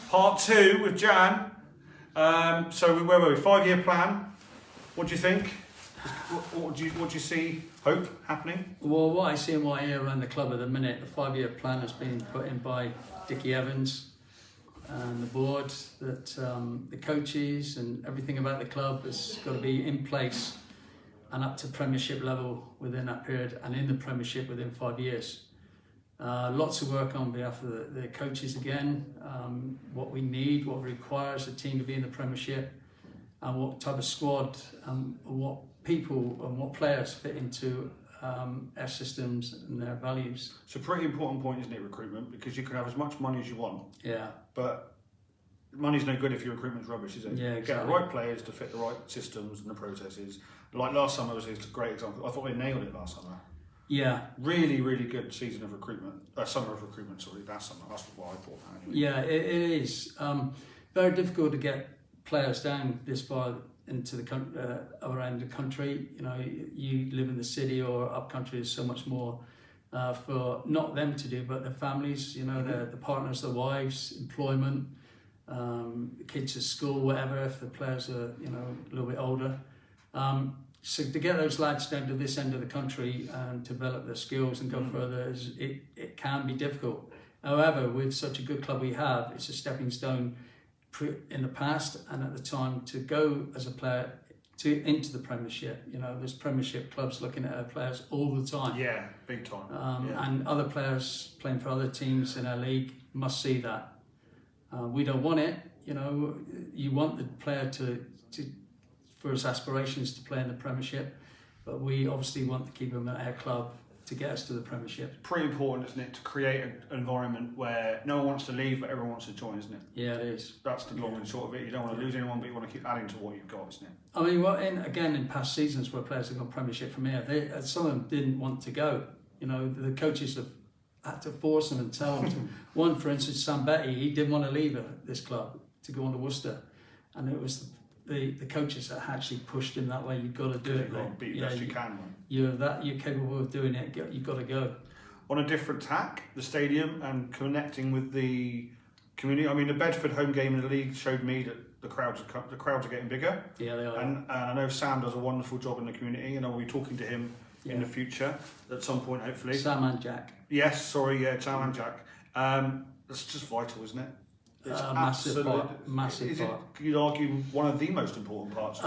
Part 2 with Jan. So where were we? 5-year plan. What do you think? What do you see? Hope happening? Well, what I see and what I hear around the club at the minute, the 5-year plan has been put in by Dickie Evans and the board, that the coaches and everything about the club has got to be in place and up to Premiership level within that period, and in the Premiership within 5 years. Lots of work on behalf of the coaches again, what we need, what requires a team to be in the Premiership, and what type of squad and what people and what players fit into our systems and their values. It's a pretty important point, isn't it, recruitment? Because you can have as much money as you want. Yeah. But money's no good if your recruitment's rubbish, is it? Yeah, exactly. Get the right players to fit the right systems and the processes. Like last summer was a great example. I thought they nailed it last summer. Yeah. Really, really good season of recruitment. Summer of recruitment, sorry, last summer. That's what I thought. Anyway. Yeah, it is. Very difficult to get players down this far into the around the country. You know, you live in the city or up country, there's so much more for not them to do, but their families, you know, the partners, their wives, employment, the kids at school, whatever, if the players are, you know, a little bit older. So to get those lads down to this end of the country and develop their skills and go further, it can be difficult. However, with such a good club we have, it's a stepping stone in the past and at the time to go as a player into the Premiership. You know, there's Premiership clubs looking at our players all the time. Yeah, big time. And other players playing for other teams in our league must see that. We don't want it. You know, you want the player to for his aspirations to play in the Premiership, but we obviously want to keep him at our club to get us to the Premiership. Pretty important, isn't it, to create an environment where no one wants to leave, but everyone wants to join, isn't it? Yeah, it is. That's the long and short of it. You don't want to lose anyone, but you want to keep adding to what you've got, isn't it? I mean, well, in past seasons where players have gone Premiership from here, some of them didn't want to go. You know, the coaches have had to force them and tell them to. One, for instance, Sam Betty, he didn't want to leave this club to go on to Worcester, and it was the coaches that actually pushed him that way. You've got to do it. You've got to be the best you can, man. You're capable of doing it. You've got to go. On a different tack, the stadium and connecting with the community. I mean, the Bedford home game in the league showed me that the crowds are getting bigger. Yeah, they are. And I know Sam does a wonderful job in the community, and I'll be talking to him in the future at some point, hopefully. Sam and Jack. Yes, sorry, yeah, Sam and Jack. That's just vital, isn't it? It's massive part. You'd argue one of the most important parts.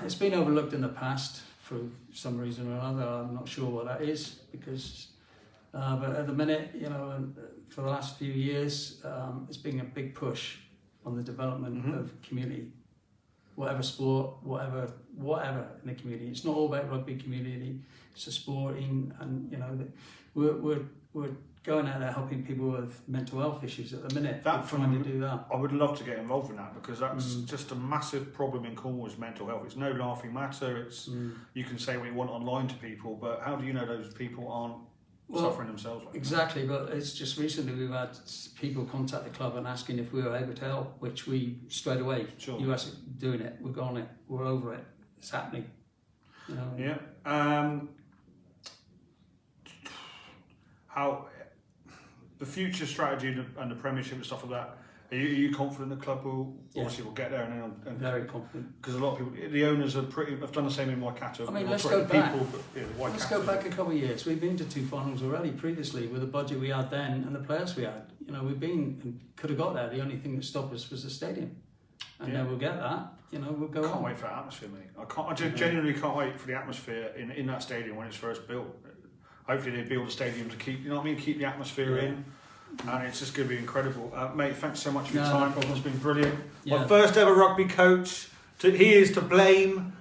It's been overlooked in the past for some reason or another. I'm not sure what that is, because but at the minute, you know, for the last few years, it's been a big push on the development of community, whatever sport, whatever in the community. It's not all about rugby community. It's a sporting, and you know, we're going out there helping people with mental health issues at the minute. We're trying to do that. I would love to get involved in that, because that's just a massive problem in Cornwall is mental health. It's no laughing matter. It's you can say what you want online to people, but how do you know those people aren't suffering themselves? Right exactly, but it's just recently we've had people contact the club and asking if we were able to help, which we straight away. Sure. You guys are doing it. We're on it. We're over it. It's happening. You know? Yeah. How the future strategy and the Premiership and stuff like that, are you confident the club will obviously will get there? And very confident, because a lot of people, the owners have done the same in Waikato. I mean, let's go back. Let's go back a couple of years. We've been to 2 finals already previously with the budget we had then and the players we had. You know, we've been and could have got there. The only thing that stopped us was the stadium, and then we'll get that. You know, we'll go. Can't wait for that atmosphere, mate. I genuinely can't wait for the atmosphere in that stadium when it's first built. Hopefully they build a stadium to keep, you know what I mean, keep the atmosphere in, and it's just going to be incredible. Mate, thanks so much for your time. It's been brilliant. My first ever rugby coach. He is to blame.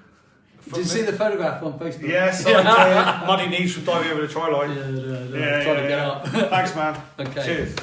Did you see the photograph on Facebook? Yes, I did. Muddy knees from diving over the try line. Trying to get up. Thanks, man. Okay. Cheers.